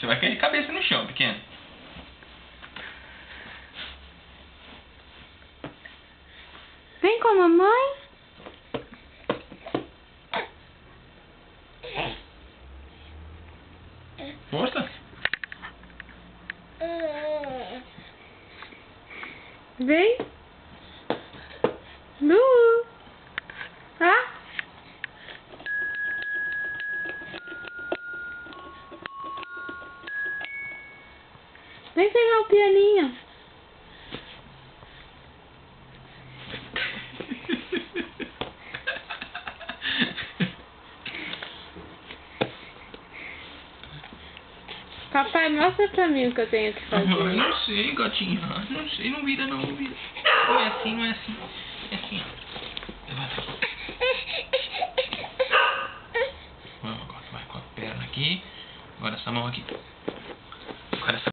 Você vai cair de cabeça no chão, pequeno. Vem com a mamãe. Força. Vem. Lu. Ah. Vem pegar o pianinho. Papai, mostra pra mim o que eu tenho que fazer. Não sei, gatinha. Não sei, não vira não, não vira. Não é assim, não é assim. É assim, ó. Levanta aqui. Vamos, agora vai com a perna aqui. Agora essa mão aqui. Agora essa